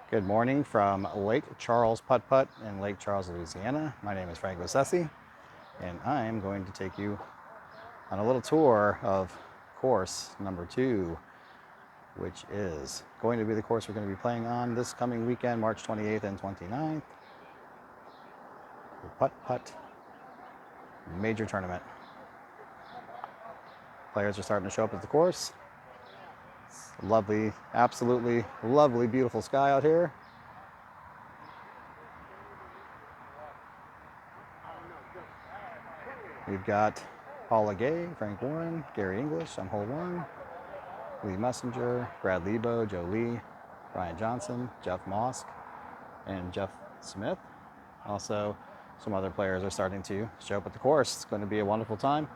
Good morning from Lake Charles Putt-Putt in Lake Charles, Louisiana. My name is Frank Vosessi, and I'm going to take you on a little tour of course number 2, which is going to be the course we're going to be playing on this coming weekend, March 28th and 29th, the Putt-Putt Major Tournament. Players are starting to show up at the course. It's lovely, absolutely lovely, beautiful sky out here. We've got Paula Gay, Frank Warren, Gary English on hole 1, Lee Messenger, Brad Lebo, Joe Lee, Brian Johnson, Jeff Mosk, and Jeff Smith. Also, some other players are starting to show up at the course. It's going to be a wonderful time,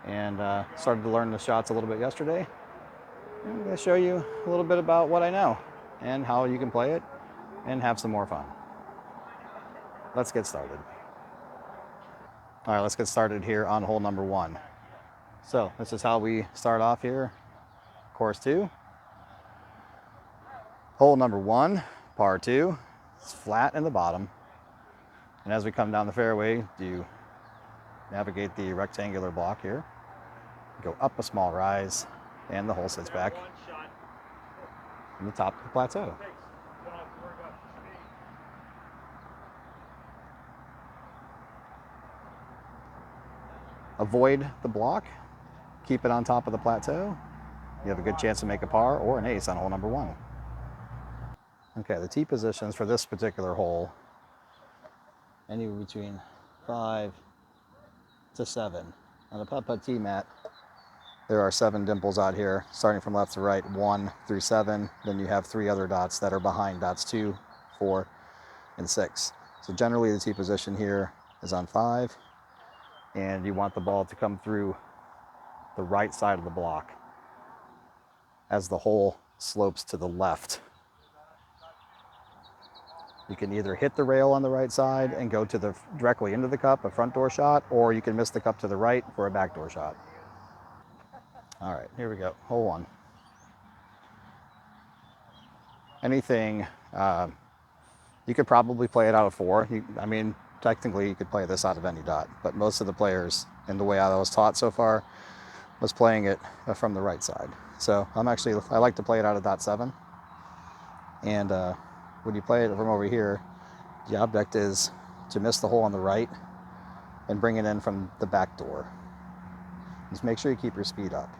and started to learn the shots a little bit yesterday. I'm going to show you a little bit about what I know and how you can play it and have some more fun. Let's get started. All right, let's get started here on hole number 1. So this is how we start off here, course 2. Hole number 1, par 2. It's flat in the bottom. And as we come down the fairway, you navigate the rectangular block here, go up a small rise, and the hole sits back in the top of the plateau. Avoid the block, keep it on top of the plateau. You have a good chance to make a par or an ace on hole number 1. Okay, the tee positions for this particular hole, anywhere between 5 to 7. On the putt-putt tee mat, there are 7 dimples out here, starting from left to right, 1 through 7. Then you have 3 other dots that are behind dots 2, 4, and 6. So generally the tee position here is on 5, and you want the ball to come through the right side of the block as the hole slopes to the left. You can either hit the rail on the right side and go to directly into the cup, a front door shot, or you can miss the cup to the right for a backdoor shot. All right, here we go, hole 1. Anything, you could probably play it out of 4. Technically you could play this out of any dot, but most of the players, in the way I was taught so far, was playing it from the right side. So I like to play it out of dot 7. And when you play it from over here, the object is to miss the hole on the right and bring it in from the back door. Just make sure you keep your speed up.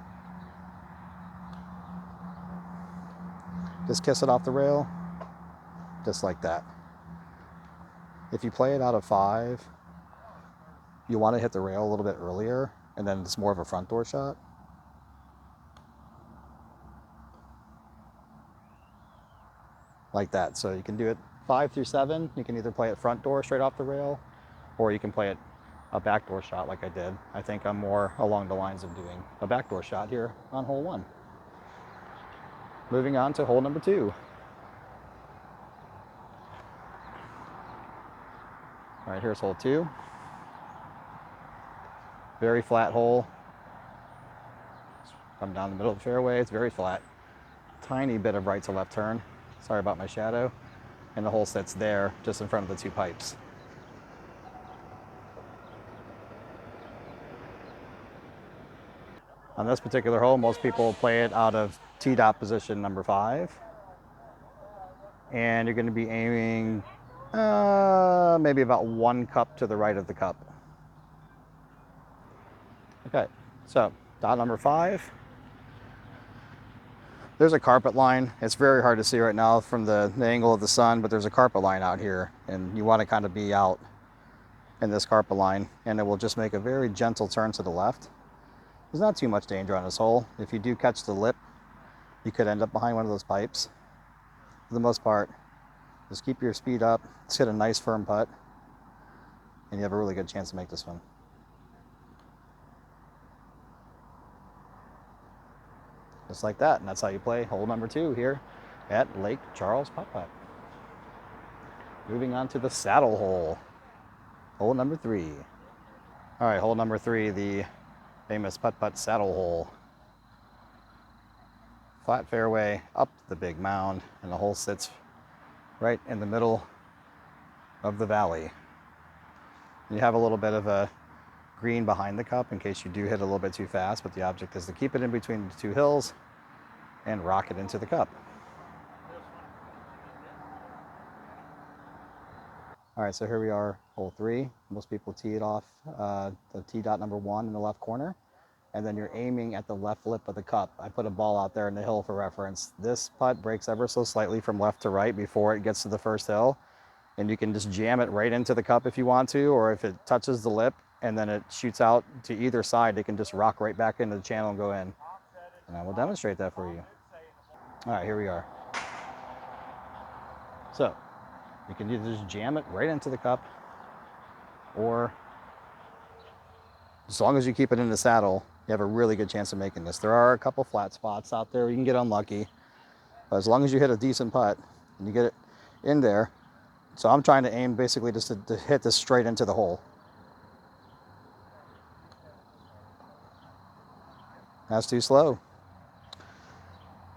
Just kiss it off the rail, just like that. If you play it out of 5, you want to hit the rail a little bit earlier, and then it's more of a front door shot. Like that. So you can do it 5 through 7. You can either play it front door straight off the rail, or you can play it a backdoor shot like I did. I think I'm more along the lines of doing a backdoor shot here on hole 1. Moving on to hole number 2. All right, here's hole 2. Very flat hole. Come down the middle of the fairway, it's very flat. Tiny bit of right to left turn. Sorry about my shadow. And the hole sits there, just in front of the 2 pipes. On this particular hole, most people play it out of tee dot position number 5. And you're going to be aiming maybe about 1 cup to the right of the cup. Okay, so dot number 5. There's a carpet line. It's very hard to see right now from the angle of the sun, but there's a carpet line out here, and you want to kind of be out in this carpet line, and it will just make a very gentle turn to the left. There's not too much danger on this hole. If you do catch the lip, you could end up behind one of those pipes. For the most part, just keep your speed up, just hit a nice firm putt, and you have a really good chance to make this one. Just like that, and that's how you play hole number 2 here at Lake Charles Putt-Putt. Moving on to the saddle hole, hole number 3. All right, hole number 3, the famous Putt-Putt saddle hole. Flat fairway, up the big mound, and the hole sits right in the middle of the valley. You have a little bit of a green behind the cup in case you do hit a little bit too fast, but the object is to keep it in between the two hills and rock it into the cup. All right, so here we are, hole 3. Most people tee it off the tee dot number 1 in the left corner, and then you're aiming at the left lip of the cup. I put a ball out there in the hill for reference. This putt breaks ever so slightly from left to right before it gets to the first hill, and you can just jam it right into the cup if you want to, or if it touches the lip and then it shoots out to either side, it can just rock right back into the channel and go in. And I will demonstrate that for you. All right, here we are. So you can either just jam it right into the cup, or as long as you keep it in the saddle, you have a really good chance of making this. There are a couple flat spots out there where you can get unlucky, but as long as you hit a decent putt and you get it in there. So I'm trying to aim basically just to hit this straight into the hole. That's too slow.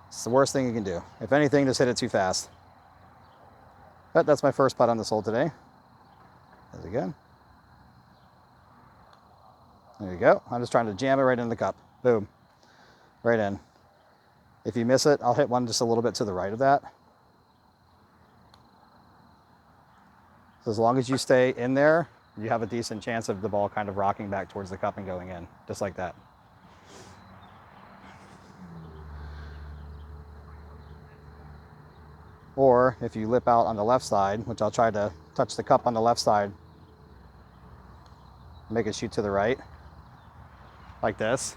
It's the worst thing you can do. If anything, just hit it too fast. But that's my first putt on this hole today. There we go. There you go. I'm just trying to jam it right in the cup. Boom. Right in. If you miss it, I'll hit one just a little bit to the right of that. So as long as you stay in there, you have a decent chance of the ball kind of rocking back towards the cup and going in, just like that. Or if you lip out on the left side, which I'll try to touch the cup on the left side, make it shoot to the right, like this,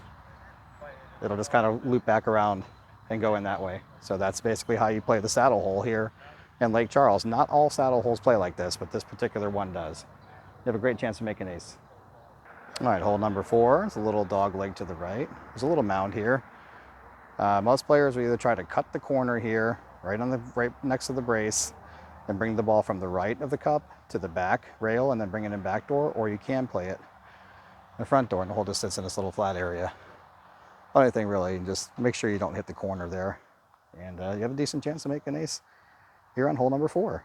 it'll just kind of loop back around and go in that way. So that's basically how you play the saddle hole here in Lake Charles. Not all saddle holes play like this, but this particular one does. You have a great chance of making ace. All right, hole number 4. It's a little dog leg to the right. There's a little mound here. Most players will either try to cut the corner here, right next to the brace, and bring the ball from the right of the cup to the back rail and then bring it in backdoor, or you can play it in the front door and the hole just sits in this little flat area. Only thing really, just make sure you don't hit the corner there, and you have a decent chance of making an ace here on hole number 4.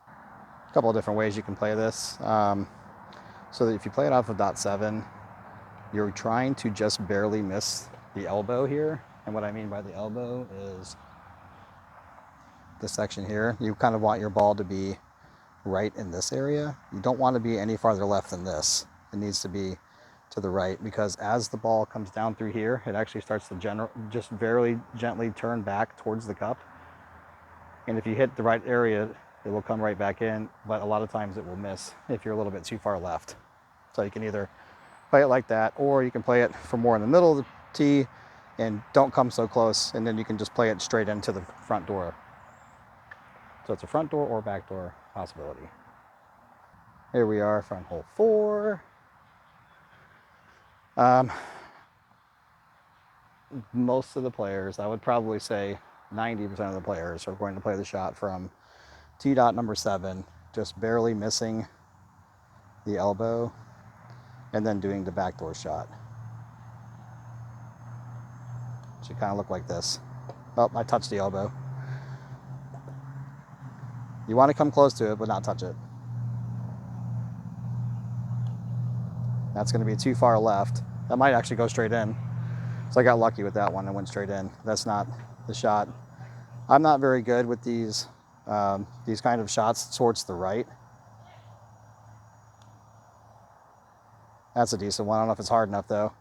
A couple of different ways you can play this. So that if you play it off of .7, you're trying to just barely miss the elbow here. And what I mean by the elbow is this section here. You kind of want your ball to be right in this area. You don't want to be any farther left than this. It needs to be to the right, because as the ball comes down through here, it actually starts to just very gently turn back towards the cup. And if you hit the right area, it will come right back in, but a lot of times it will miss if you're a little bit too far left. So you can either play it like that, or you can play it from more in the middle of the tee and don't come so close, and then you can just play it straight into the front door. So it's a front door or back door possibility. Here we are, front hole 4. Most of the players, I would probably say 90% of the players, are going to play the shot from tee dot number 7, just barely missing the elbow, and then doing the backdoor shot. Should kind of look like this. Oh, I touched the elbow. You want to come close to it, but not touch it. That's going to be too far left. That might actually go straight in. So I got lucky with that one and went straight in. That's not the shot. I'm not very good with these kind of shots towards the right. That's a decent one. I don't know if it's hard enough though.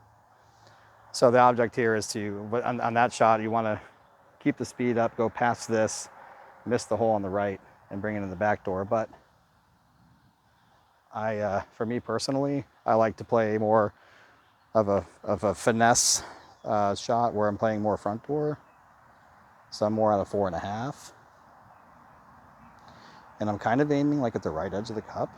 So the object here is to, on that shot, you want to keep the speed up, go past this, miss the hole on the right, and bring it in the back door. But for me personally, I like to play more of a finesse shot where I'm playing more front door. So I'm more at a 4.5. And I'm kind of aiming like at the right edge of the cup.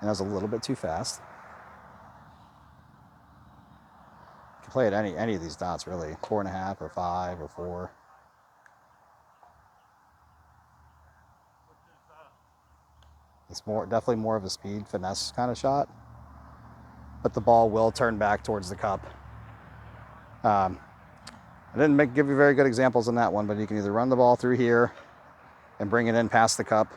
And I was a little bit too fast. You can play at any of these dots really, 4.5 or 5 or 4. It's definitely more of a speed finesse kind of shot, but the ball will turn back towards the cup. I didn't give you very good examples on that one, but you can either run the ball through here and bring it in past the cup,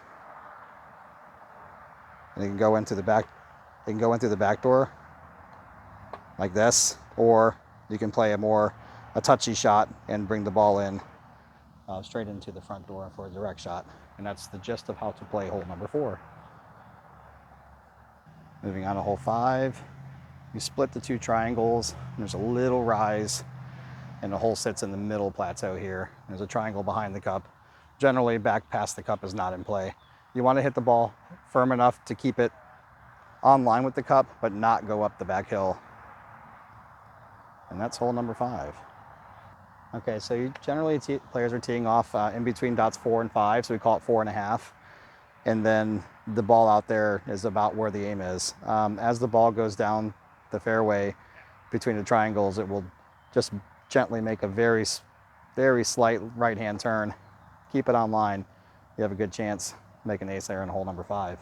and it can go into the back. It can go into the back door like this, or you can play a touchy shot and bring the ball in straight into the front door for a direct shot. And that's the gist of how to play hole number 4. Moving on to hole 5, you split the 2 triangles. There's a little rise, and the hole sits in the middle plateau here. There's a triangle behind the cup. Generally, back past the cup is not in play. You want to hit the ball firm enough to keep it on line with the cup, but not go up the back hill. And that's hole number 5. Okay, so generally players are teeing off in between dots 4 and 5, so we call it 4.5. And then the ball out there is about where the aim is. As the ball goes down the fairway between the triangles, it will just gently make a very, very slight right-hand turn. Keep it on line. You have a good chance to make an ace there in hole number 5.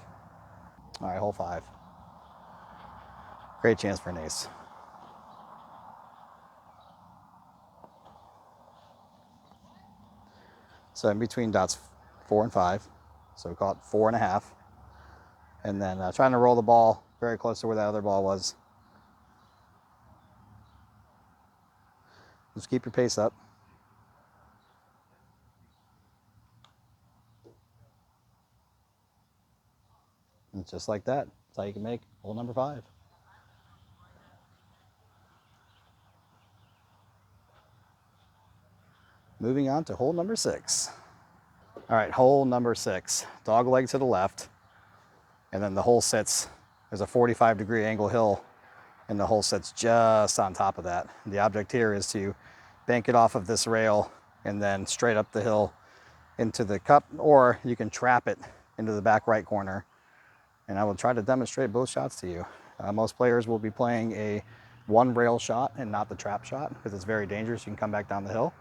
All right, hole 5. Great chance for an ace. So in between dots 4 and 5, so we call it 4.5. And then trying to roll the ball very close to where that other ball was. Just keep your pace up. And just like that, that's how you can make hole number 5. Moving on to hole number 6. All right, hole number 6. Dog leg to the left, and then the hole sits. There's a 45-degree angle hill, and the hole sits just on top of that. The object here is to bank it off of this rail and then straight up the hill into the cup, or you can trap it into the back right corner. And I will try to demonstrate both shots to you. Most players will be playing a 1 rail shot and not the trap shot because it's very dangerous. You can come back down the hill.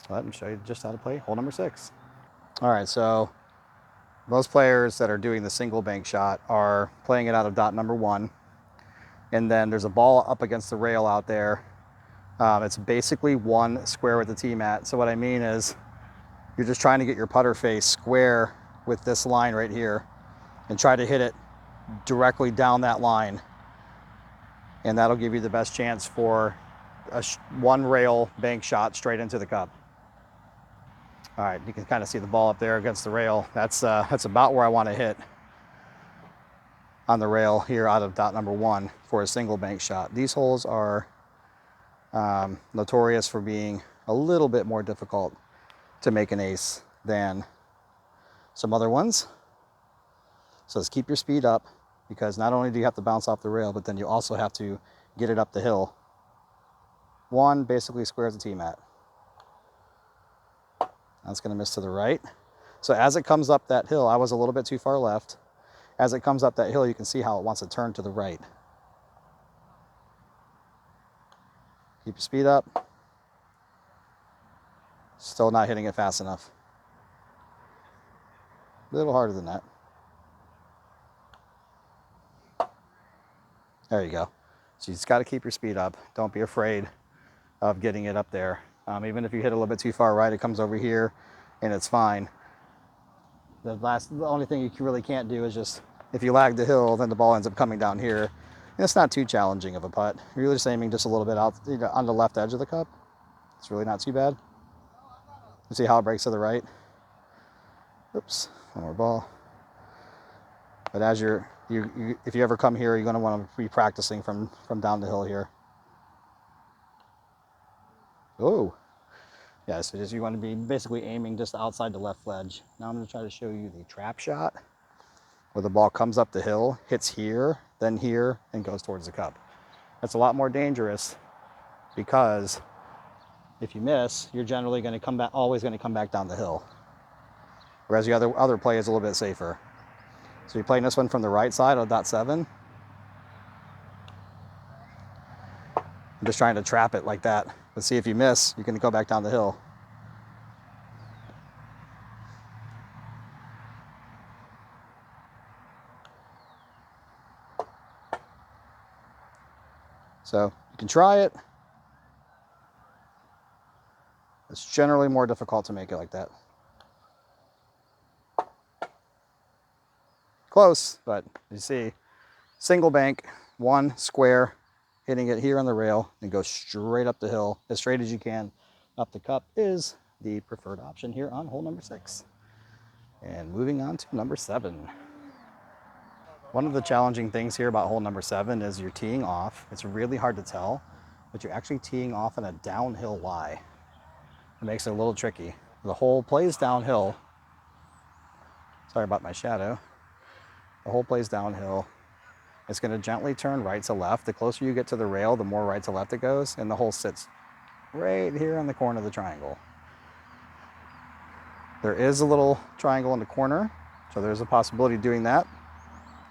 Let me show you just how to play hole number 6. All right, so most players that are doing the single bank shot are playing it out of dot number 1. And then there's a ball up against the rail out there. It's basically 1 square with the tee mat. So what I mean is you're just trying to get your putter face square with this line right here and try to hit it directly down that line. And that'll give you the best chance for a 1 rail bank shot straight into the cup. All right, you can kind of see the ball up there against the rail. That's about where I want to hit on the rail here out of dot number 1 for a single bank shot. These holes are notorious for being a little bit more difficult to make an ace than some other ones. So just keep your speed up, because not only do you have to bounce off the rail, but then you also have to get it up the hill. 1 basically squares the tee mat. That's going to miss to the right. So as it comes up that hill, I was a little bit too far left. As it comes up that hill, you can see how it wants to turn to the right. Keep your speed up. Still not hitting it fast enough. A little harder than that. There you go. So you just got to keep your speed up. Don't be afraid of getting it up there. Even if you hit a little bit too far right, it comes over here and it's fine. The only thing you really can't do is just, if you lag the hill, then the ball ends up coming down here. And it's not too challenging of a putt. You're just aiming just a little bit out on the left edge of the cup. It's really not too bad. You see how it breaks to the right? Oops, one more ball. But as if you ever come here, you're going to want to be practicing from down the hill here. Oh, yeah, so you want to be basically aiming just outside the left ledge. Now I'm going to try to show you the trap shot, where the ball comes up the hill, hits here, and goes towards the cup. That's a lot more dangerous, because if you miss, you're generally going to come back, always going to come back down the hill. Whereas the other play is a little bit safer. So you're playing this one from the right side of dot 7. I'm just trying to trap it like that. But see, if you miss, you can go back down the hill. So you can try it. It's generally more difficult to make it like that. Close, but you see, single bank, one square, hitting it here on the rail and go straight up the hill as straight as you can up the cup is the preferred option here on hole number 6. And moving on to number 7. One of the challenging things here about hole number 7 is you're teeing off. It's really hard to tell, but you're actually teeing off in a downhill lie. It makes it a little tricky. The hole plays downhill. Sorry about my shadow. The hole plays downhill. It's going to gently turn right to left. The closer you get to the rail, the more right to left it goes, and the hole sits right here on the corner of the triangle. There is a little triangle in the corner, so there's a possibility of doing that.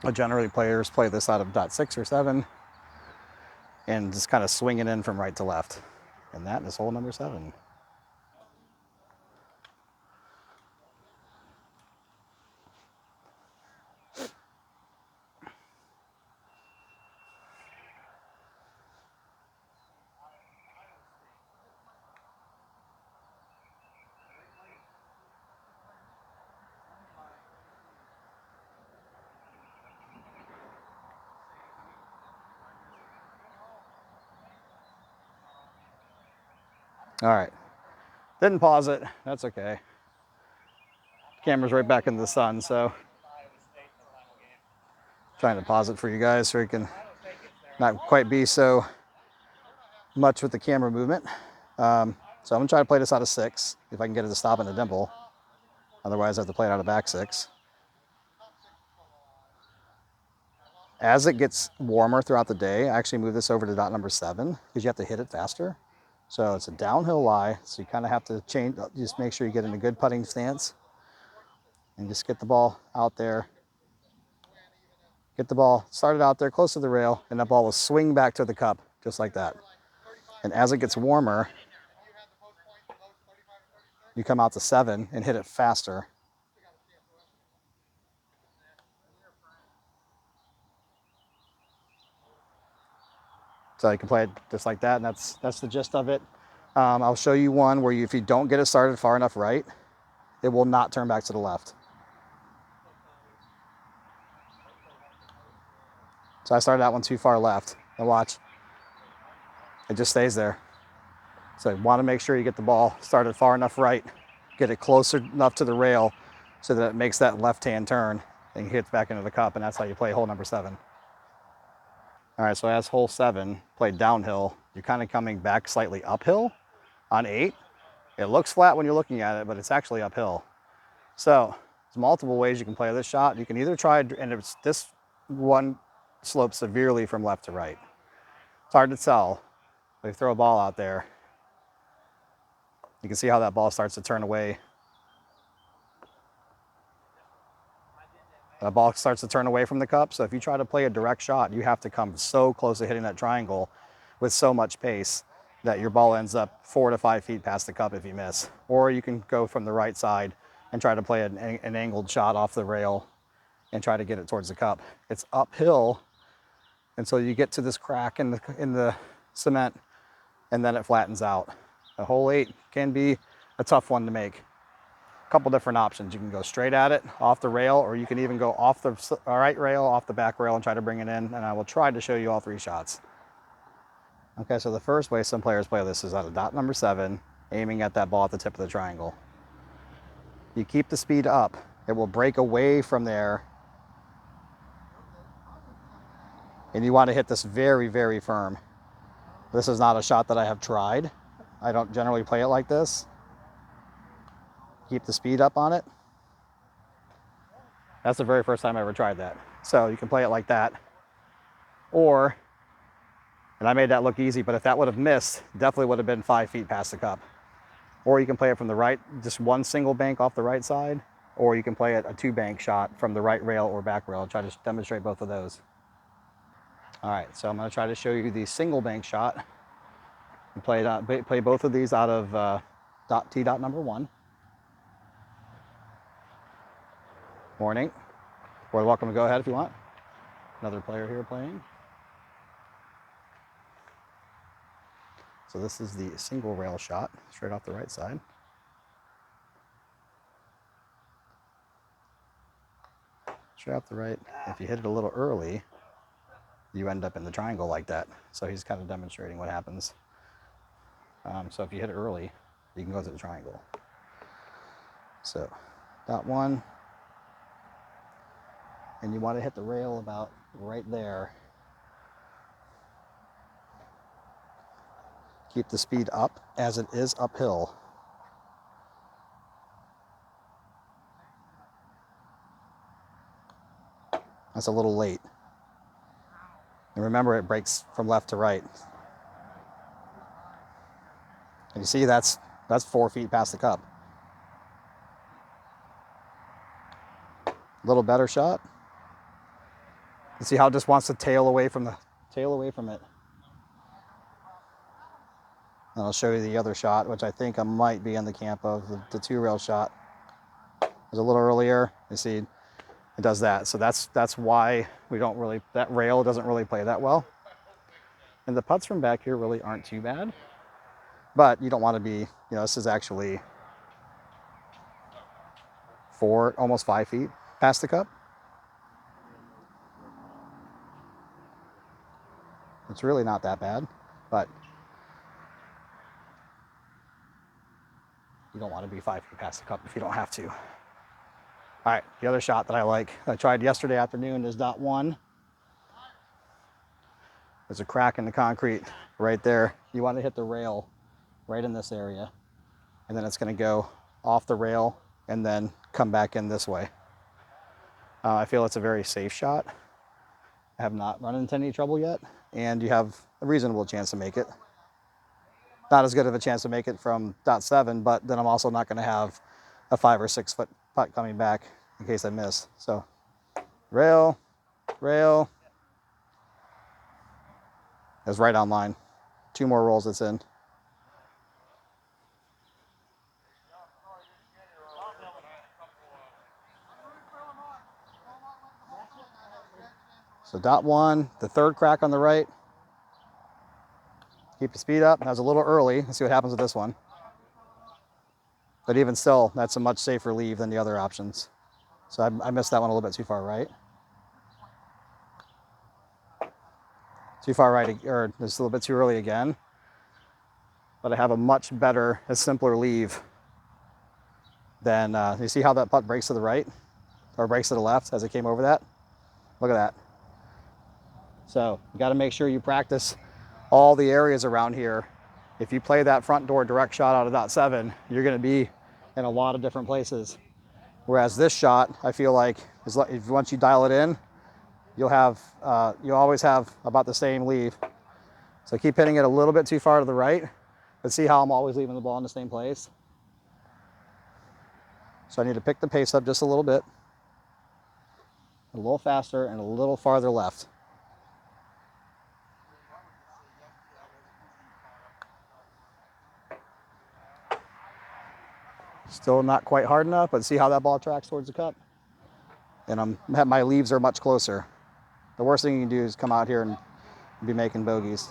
But generally, players play this out of dot 6 or 7 and just kind of swing it in from right to left. And that is hole number 7. All right, didn't pause it, that's okay. Camera's right back in the sun, so trying to pause it for you guys so you can not quite be so much with the camera movement. So I'm gonna try to play this out of 6, if I can get it to stop in a dimple. Otherwise I have to play it out of back 6. As it gets warmer throughout the day, I actually move this over to dot number 7 because you have to hit it faster. So it's a downhill lie, so you kind of have to change, just make sure you get in a good putting stance and just get the ball out there. Get the ball started out there close to the rail, and that ball will swing back to the cup just like that. And as it gets warmer, you come out to 7 and hit it faster. So you can play it just like that, and that's the gist of it. I'll show you one where if you don't get it started far enough right, it will not turn back to the left. So I started that one too far left, and watch, it just stays there. So you want to make sure you get the ball started far enough right, get it closer enough to the rail so that it makes that left-hand turn and hits back into the cup, and that's how you play hole number 7. All right, so as hole 7 played downhill, you're kind of coming back slightly uphill on 8. It looks flat when you're looking at it, but it's actually uphill. So there's multiple ways you can play this shot. You can either try, and this one slopes severely from left to right. It's hard to tell. If you throw a ball out there, you can see how that ball starts to turn away. That ball starts to turn away from the cup. So if you try to play a direct shot, you have to come so close to hitting that triangle with so much pace that your ball ends up 4 to 5 feet past the cup if you miss. Or you can go from the right side and try to play an angled shot off the rail and try to get it towards the cup. It's uphill until you get to this crack in the cement, and then it flattens out. A hole 8 can be a tough one to make. A couple different options. You can go straight at it off the rail, or you can even go off the right rail, off the back rail, and try to bring it in, and I will try to show you all 3 shots. Okay, so the first way some players play this is out of dot number 7, aiming at that ball at the tip of the triangle. You keep the speed up. It will break away from there, and you want to hit this very, very firm. This is not a shot that I have tried. I don't generally play it like this. Keep the speed up on it. That's the very first time I ever tried that. So you can play it like that. Or, and I made that look easy, but if that would have missed, definitely would have been 5 feet past the cup. Or you can play it from the right, just one single bank off the right side, or you can play it a 2-bank shot from the right rail or back rail. I'll try to demonstrate both of those. All right, so I'm gonna try to show you the single bank shot. You play both of these out of T dot number 1. Morning. You're welcome to go ahead if you want. Another player here playing. So this is the single rail shot, straight off the right side. Straight off the right. If you hit it a little early, you end up in the triangle like that. So he's kind of demonstrating what happens. So if you hit it early, you can go to the triangle. So that one, and you want to hit the rail about right there. Keep the speed up as it is uphill. That's a little late. And remember, it breaks from left to right. And you see that's 4 feet past the cup. A little better shot. You see how it just wants to tail away from it. And I'll show you the other shot, which I think I might be in the camp of the 2-rail shot. It was a little earlier. You see, it does that. So that's why we don't really, that rail doesn't really play that well. And the putts from back here really aren't too bad, but you don't want to be, this is actually 4, almost 5 feet past the cup. It's really not that bad, but you don't want to be 5 feet past the cup if you don't have to. All right, the other shot that I like, I tried yesterday afternoon, is dot 1. There's a crack in the concrete right there. You want to hit the rail right in this area, and then it's going to go off the rail and then come back in this way. I feel it's a very safe shot. I have not run into any trouble yet, and you have a reasonable chance to make it. Not as good of a chance to make it from dot 7, but then I'm also not going to have a 5 or 6 foot putt coming back in case I miss. So rail, rail. It's right on line. 2 more rolls, it's in. So dot 1, the 3rd crack on the right. Keep the speed up. That was a little early. Let's see what happens with this one. But even still, that's a much safer leave than the other options. So I missed that one a little bit too far right. Too far right, or just a little bit too early again. But I have a much better, a simpler leave than, you see how that putt breaks to the right? Or breaks to the left as it came over that? Look at that. So you got to make sure you practice all the areas around here. If you play that front door direct shot out of dot 7, you're going to be in a lot of different places. Whereas this shot, I feel like, once you dial it in, you'll always have about the same leave. So keep hitting it a little bit too far to the right, but see how I'm always leaving the ball in the same place? So I need to pick the pace up just a little bit, a little faster and a little farther left. Still not quite hard enough, but see how that ball tracks towards the cup? And my leaves are much closer. The worst thing you can do is come out here and be making bogeys.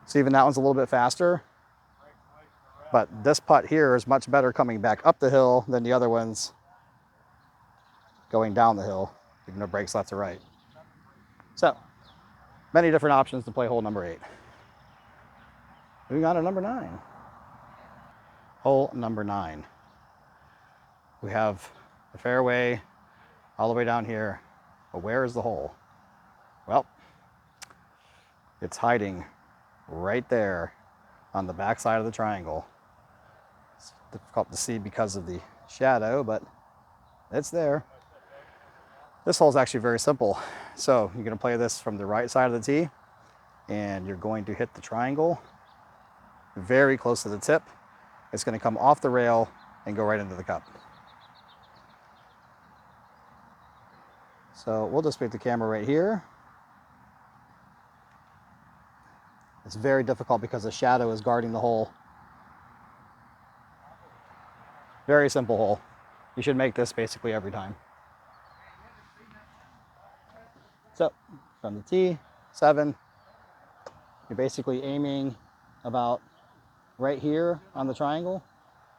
So even that one's a little bit faster, but this putt here is much better coming back up the hill than the other ones going down the hill, even though it breaks left to right. So, many different options to play hole number 8. Moving on to number 9. Hole number 9. We have the fairway all the way down here, but where is the hole? Well, it's hiding right there on the back side of the triangle. It's difficult to see because of the shadow, but it's there. This hole is actually very simple. So you're going to play this from the right side of the tee, and you're going to hit the triangle very close to the tip. It's going to come off the rail and go right into the cup. So we'll just pick the camera right here. It's very difficult because the shadow is guarding the hole. Very simple hole. You should make this basically every time. So from the tee, 7. You're basically aiming about right here on the triangle.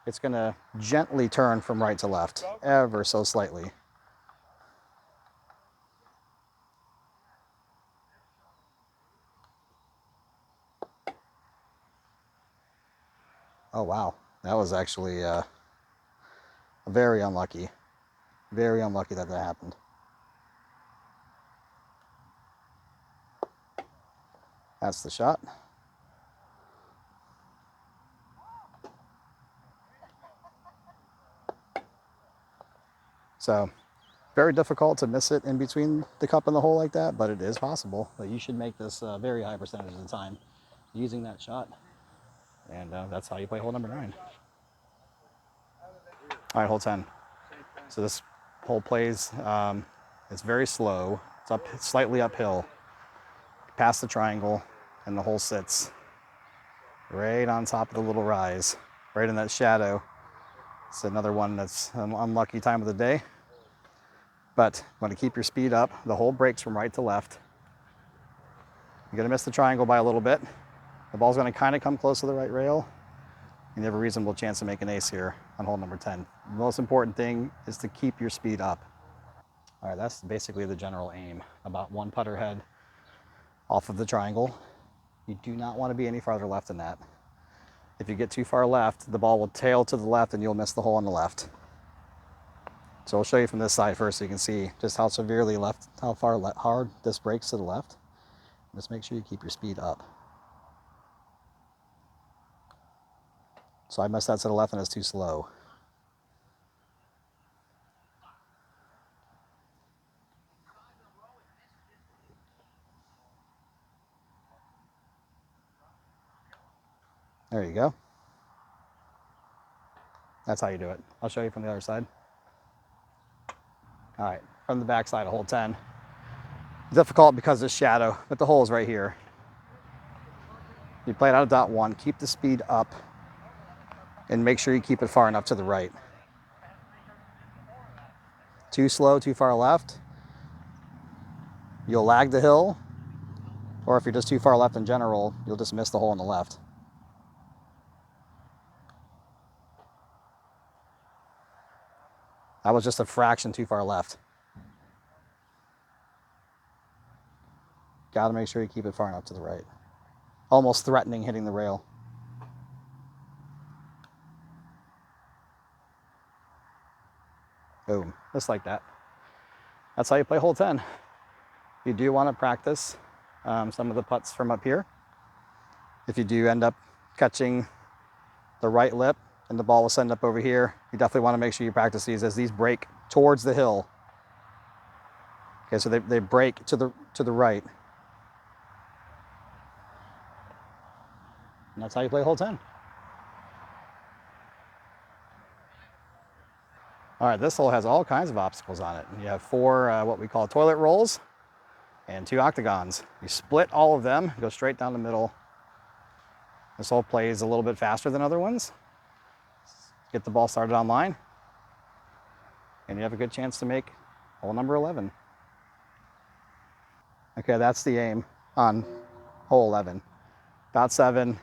It's going to gently turn from right to left, ever so slightly. Oh wow, that was actually very unlucky. Very unlucky that that happened. That's the shot. So very difficult to miss it in between the cup and the hole like that, but it is possible. But you should make this a very high percentage of the time using that shot. And that's how you play hole number 9. All right, hole 10. So this hole plays, it's very slow. It's up slightly uphill, past the triangle, and the hole sits right on top of the little rise, right in that shadow. It's another one that's an unlucky time of the day. But you want to keep your speed up. The hole breaks from right to left. You're going to miss the triangle by a little bit. The ball's going to kind of come close to the right rail. You have a reasonable chance to make an ace here on hole number 10. The most important thing is to keep your speed up. All right, that's basically the general aim. About 1 putter head off of the triangle. You do not want to be any farther left than that. If you get too far left, the ball will tail to the left and you'll miss the hole on the left. So I'll show you from this side first so you can see just how severely left, how far hard this breaks to the left. Just make sure you keep your speed up. So I missed that to the left and it's too slow. There you go. That's how you do it. I'll show you from the other side. All right, from the back side of hole 10. Difficult because of shadow, but the hole is right here. You play it out of dot 1, keep the speed up, and make sure you keep it far enough to the right. Too slow, too far left, you'll lag the hill, or if you're just too far left in general, you'll just miss the hole on the left. That was just a fraction too far left. Got to make sure you keep it far enough to the right. Almost threatening hitting the rail. Boom, just like that. That's how you play hole 10. You do want to practice some of the putts from up here. If you do end up catching the right lip and the ball will send up over here, you definitely want to make sure you practice these as these break towards the hill. Okay, so they break to the right. And that's how you play hole 10. All right, this hole has all kinds of obstacles on it. You have 4 what we call toilet rolls and 2 octagons. You split all of them, go straight down the middle. This hole plays a little bit faster than other ones. Get the ball started on line, and you have a good chance to make hole number 11. Okay, that's the aim on hole 11. Dot 7,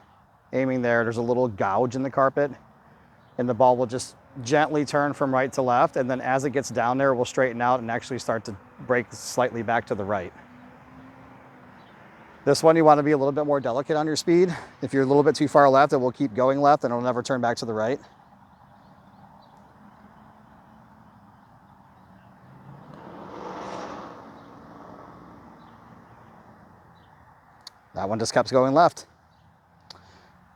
aiming there. There's a little gouge in the carpet, and the ball will just gently turn from right to left, and then as it gets down there, it will straighten out and actually start to break slightly back to the right. This one, you want to be a little bit more delicate on your speed. If you're a little bit too far left, it will keep going left and it'll never turn back to the right. That one just kept going left.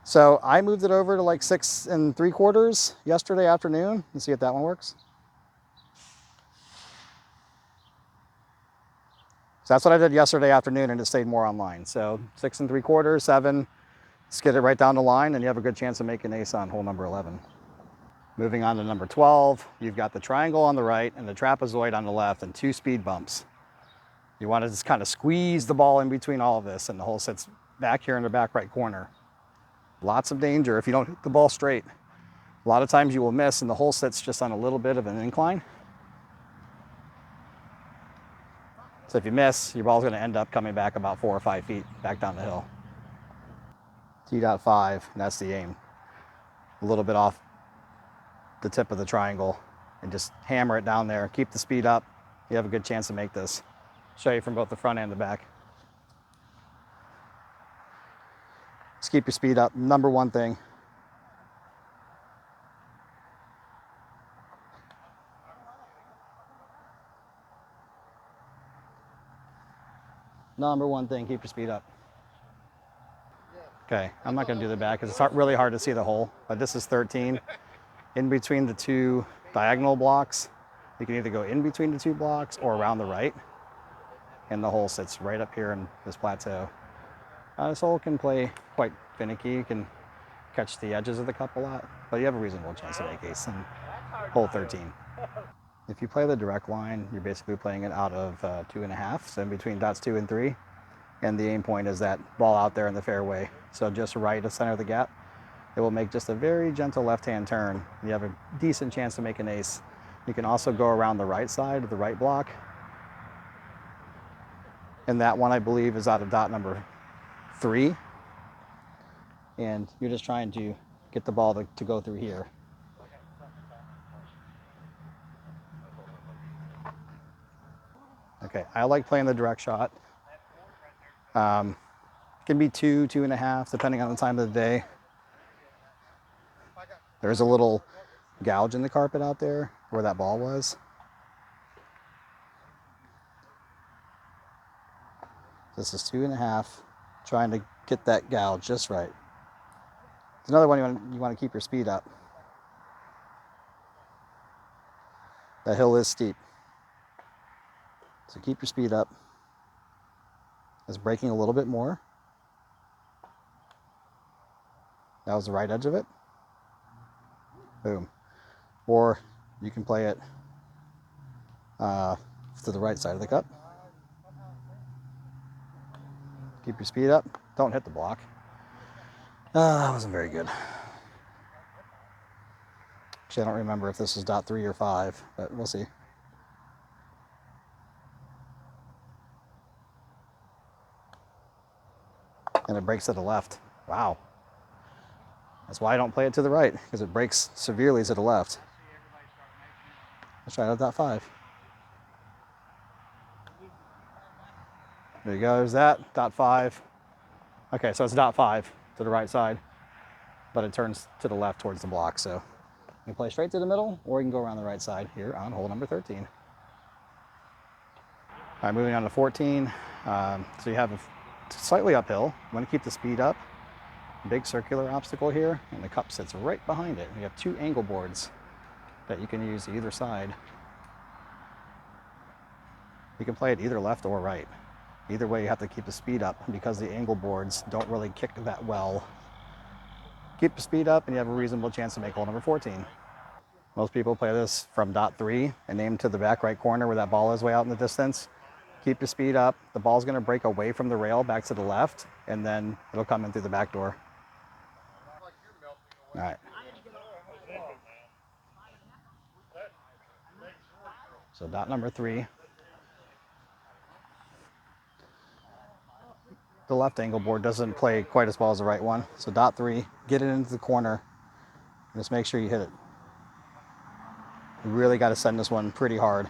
So I moved it over to like 6 3/4 yesterday afternoon. Let's see if that one works. So that's what I did yesterday afternoon, and it stayed more online. So 6 3/4, 7, let's get it right down the line, and you have a good chance of making ace on hole number 11. Moving on to number 12, you've got the triangle on the right and the trapezoid on the left and 2 speed bumps. You want to just kind of squeeze the ball in between all of this, and the hole sits back here in the back right corner. Lots of danger if you don't hit the ball straight. A lot of times you will miss, and the hole sits just on a little bit of an incline. So if you miss, your ball's going to end up coming back about 4 or 5 feet back down the hill. T.5, and that's the aim. A little bit off the tip of the triangle, and just hammer it down there. Keep the speed up. You have a good chance to make this. Show you from both the front and the back. Just keep your speed up. Number one thing. Number one thing, keep your speed up. Okay, I'm not gonna do the back because it's really hard to see the hole, but this is 13. In between the two diagonal blocks, you can either go in between the two blocks or around the right, and the hole sits right up here in this plateau. This hole can play quite finicky. You can catch the edges of the cup a lot, but you have a reasonable chance to make ace in hole 13. If you play the direct line, you're basically playing it out of 2.5, so in between dots 2 and 3. And the aim point is that ball out there in the fairway. So just right of center of the gap. It will make just a very gentle left-hand turn. You have a decent chance to make an ace. You can also go around the right side of the right block. And that one, I believe, is out of dot number 3. And you're just trying to get the ball to go through here. Okay, I like playing the direct shot. Can be 2, 2.5, depending on the time of the day. There's a little gouge in the carpet out there where that ball was. This is 2.5, trying to get that gouge just right. It's another one you want to keep your speed up. The hill is steep, so keep your speed up. It's breaking a little bit more. That was the right edge of it. Boom. Or you can play it to the right side of the cup. Keep your speed up. Don't hit the block. That wasn't very good. Actually, I don't remember if this is dot 3 or 5, but we'll see. And it breaks to the left. Wow. That's why I don't play it to the right, because it breaks severely to the left. Let's try it at dot 5. There you go, there's that, dot 5. Okay, so it's dot 5 to the right side, but it turns to the left towards the block, so you can play straight to the middle, or you can go around the right side here on hole number 13. All right, moving on to 14. So you have a slightly uphill. You want to keep the speed up. Big circular obstacle here, and the cup sits right behind it. You have 2 angle boards that you can use either side. You can play it either left or right. Either way, you have to keep the speed up because the angle boards don't really kick that well. Keep the speed up and you have a reasonable chance to make hole number 14. Most people play this from dot 3 and aim to the back right corner where that ball is way out in the distance. Keep the speed up. The ball's going to break away from the rail back to the left, and then it'll come in through the back door. All right. So dot number 3. The left angle board doesn't play quite as well as the right one. So dot 3, get it into the corner. Just make sure you hit it. You really got to send this one pretty hard.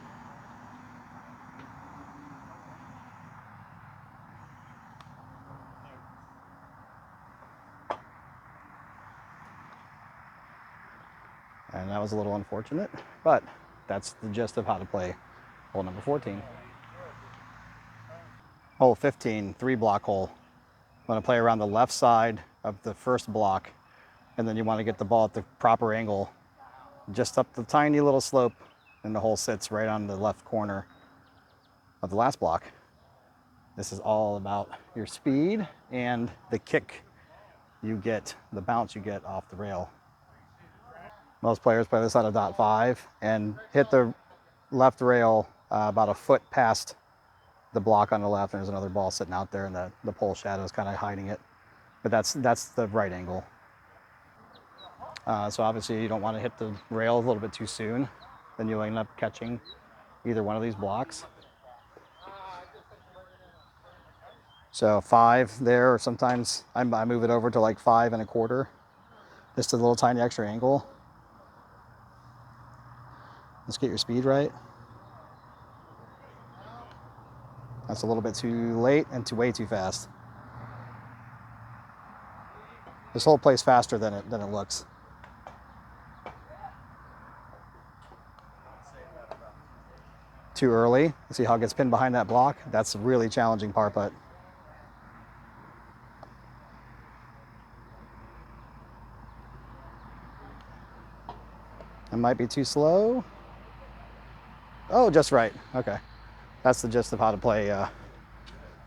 And that was a little unfortunate, but that's the gist of how to play hole number 14. Hole 15, 3-block hole. You want to play around the left side of the first block, and then you want to get the ball at the proper angle, just up the tiny little slope, and the hole sits right on the left corner of the last block. This is all about your speed and the kick you get, the bounce you get off the rail. Most players play this out of dot 5 and hit the left rail about a foot past the block on the left, and there's another ball sitting out there, and the pole shadow is kind of hiding it. But that's the right angle. So obviously you don't want to hit the rail a little bit too soon. Then you'll end up catching either one of these blocks. So 5 there, or sometimes I move it over to like 5 1/4, just a little tiny extra angle. Let's get your speed right. That's a little bit too late and way too fast. This hole plays faster than it looks. Too early. See how it gets pinned behind that block? That's a really challenging par putt. It might be too slow. Oh, just right. Okay. That's the gist of how to play a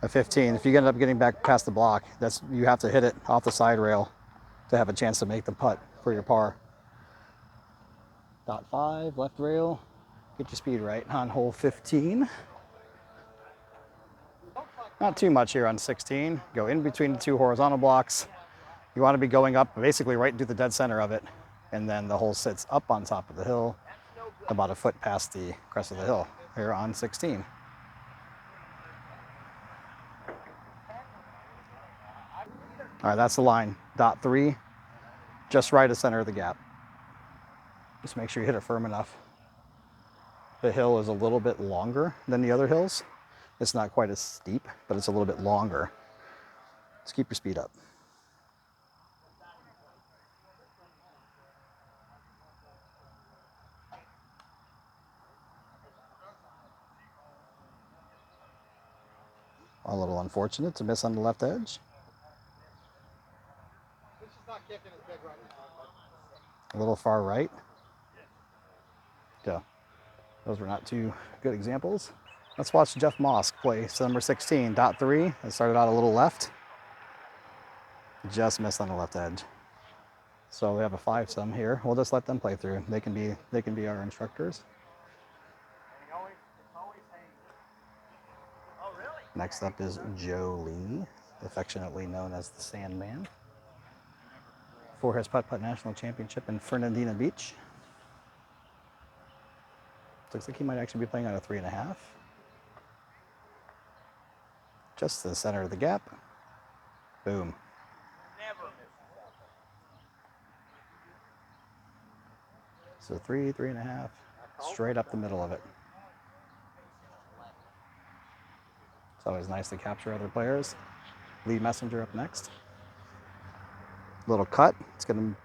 15. If you end up getting back past the block, you have to hit it off the side rail to have a chance to make the putt for your par. Dot 5, left rail. Get your speed right on hole 15. Not too much here on 16. Go in between the 2 horizontal blocks. You want to be going up basically right into the dead center of it. And then the hole sits up on top of the hill, about a foot past the crest of the hill here on 16. All right, that's the line. Dot 3, just right of center of the gap. Just make sure you hit it firm enough. The hill is a little bit longer than the other hills. It's not quite as steep, but it's a little bit longer. Just keep your speed up. A little unfortunate to miss on the left edge. A little far right. Yeah, those were not 2 good examples. Let's watch Jeff Moss play number 16, dot 3. It started out a little left. Just missed on the left edge. So we have a 5-some here. We'll just let them play through. They can be our instructors. Next up is Joe Lee, affectionately known as the Sandman, for his Putt-Putt National Championship in Fernandina Beach. Looks like he might actually be playing on a 3.5. Just to the center of the gap. Boom. So 3, 3.5, straight up the middle of it. It's always nice to capture other players. Lead messenger up next. Little cut. It's going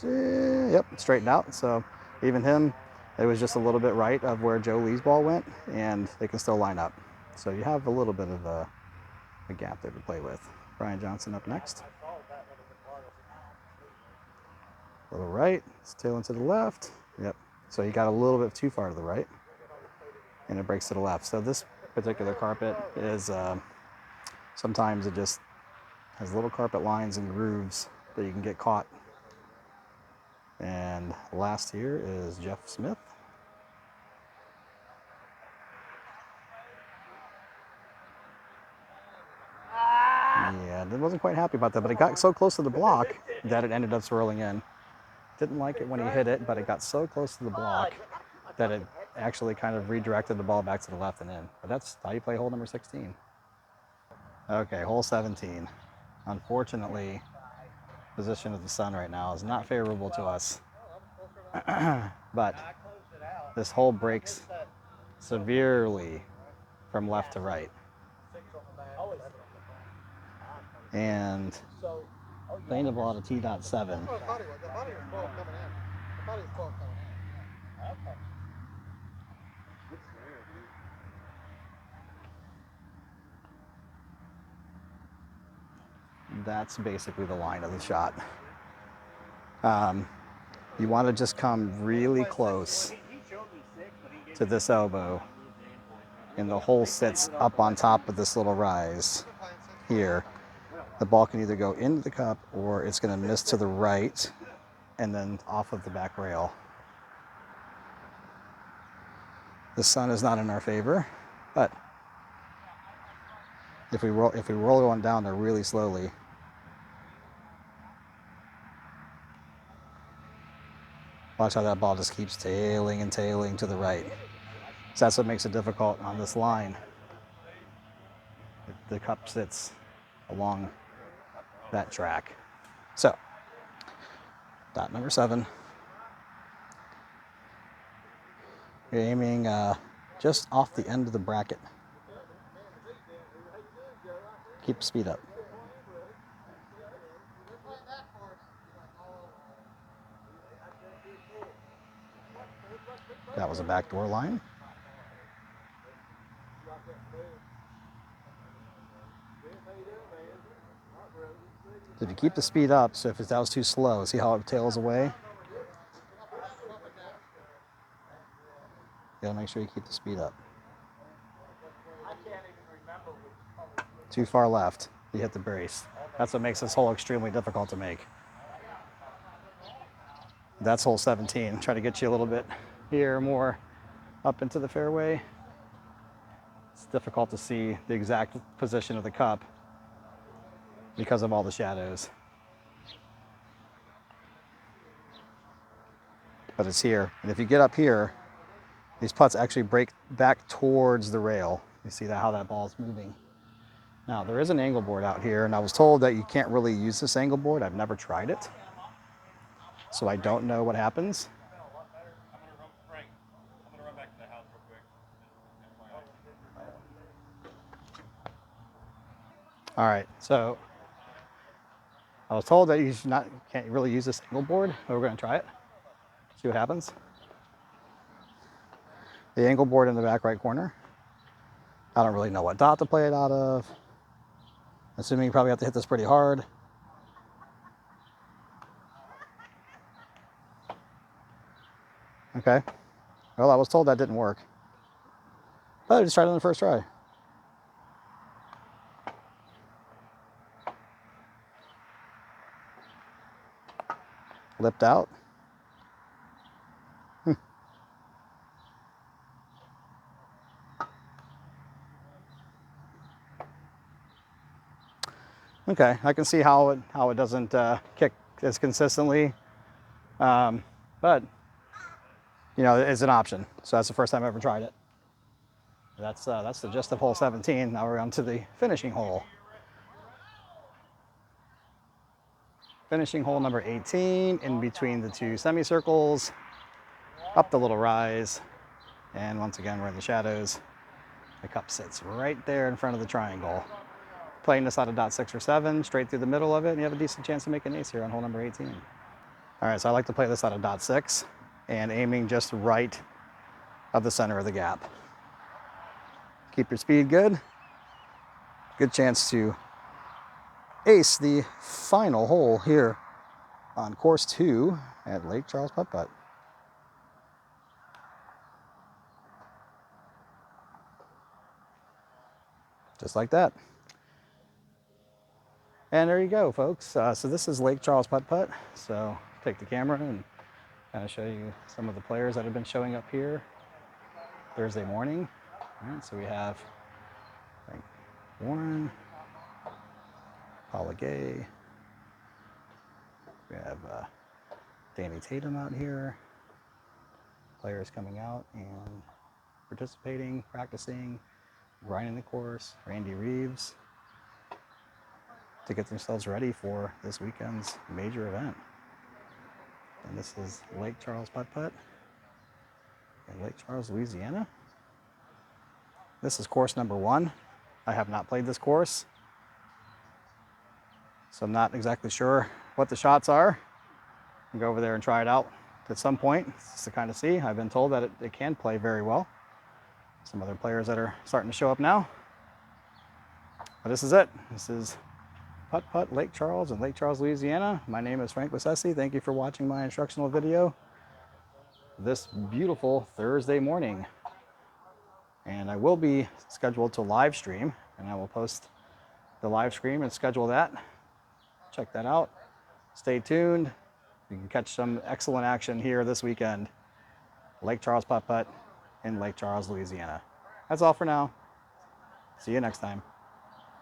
to, yep, straighten out. So even him, it was just a little bit right of where Joe Lee's ball went, and they can still line up. So you have a little bit of a gap there to play with. Brian Johnson up next. A little right, it's tailing to the left. Yep. So you got a little bit too far to the right, and it breaks to the left. So this particular carpet is, sometimes it just has little carpet lines and grooves that you can get caught. And last here is Jeff Smith. Yeah, I wasn't quite happy about that, but it got so close to the block that it ended up swirling in. Didn't like it when he hit it, but it got so close to the block that it actually kind of redirected the ball back to the left and in. But that's how you play hole number 16. Okay, hole 17. Unfortunately, position of the sun right now is not favorable to us. But this hole breaks severely from left to right. And playing the ball at a T.7. That's basically the line of the shot. You want to just come really close to this elbow, and the hole sits up on top of this little rise here. The ball can either go into the cup or it's going to miss to the right and then off of the back rail. The sun is not in our favor, but if we roll going down there really slowly, watch how that ball just keeps tailing and tailing to the right. So that's what makes it difficult on this line. The cup sits along that track. So, dot number 7. You're aiming just off the end of the bracket. Keep speed up. That was a backdoor line. If you keep the speed up, so if that was too slow, see how it tails away? You gotta make sure you keep the speed up. Too far left, you hit the brace. That's what makes this hole extremely difficult to make. That's hole 17. Try to get you a little bit here, more up into the fairway. It's difficult to see the exact position of the cup because of all the shadows. But it's here. And if you get up here, these putts actually break back towards the rail. You see that, how that ball's moving. Now, there is an angle board out here, and I was told that you can't really use this angle board. I've never tried it, so I don't know what happens. All right, so I was told that you can't really use this angle board, but we're gonna try it. See what happens. The angle board in the back right corner. I don't really know what dot to play it out of. Assuming you probably have to hit this pretty hard. Okay. Well, I was told that didn't work. But I just tried it on the first try. Lipped out. Okay, I can see how it doesn't kick as consistently, but you know, it's an option. So that's the first time I ever tried it. That's the gist of hole 17. Now we're on to the finishing hole. Finishing hole number 18, in between the two semicircles, up the little rise, and once again we're in the shadows. The cup sits right there in front of the triangle. Playing this out of dot 6 or 7, straight through the middle of it, and you have a decent chance to make an ace here on hole number 18. All right, so I like to play this out of dot 6 and aiming just right of the center of the gap. Keep your speed good. Good chance to ace the final hole here on course 2 at Lake Charles Putt-Putt. Just like that. And there you go, folks. So this is Lake Charles Putt-Putt. So take the camera and kind of show you some of the players that have been showing up here Thursday morning. All right, so we have Frank Warren, Paula Gay. We have Danny Tatum out here. Players coming out and participating, practicing, grinding the course. Randy Reeves, to get themselves ready for this weekend's major event. And this is Lake Charles Putt-Putt in Lake Charles, Louisiana. This is course number 1. I have not played this course, so I'm not exactly sure what the shots are. I'll go over there and try it out at some point just to kind of see. I've been told that it can play very well. Some other players that are starting to show up now. But this is it. This is Putt-Putt, Lake Charles in Lake Charles, Louisiana. My name is Frank Lassesi. Thank you for watching my instructional video this beautiful Thursday morning. And I will be scheduled to live stream, and I will post the live stream and schedule that. Check that out. Stay tuned. You can catch some excellent action here this weekend. Lake Charles Putt-Putt in Lake Charles, Louisiana. That's all for now. See you next time.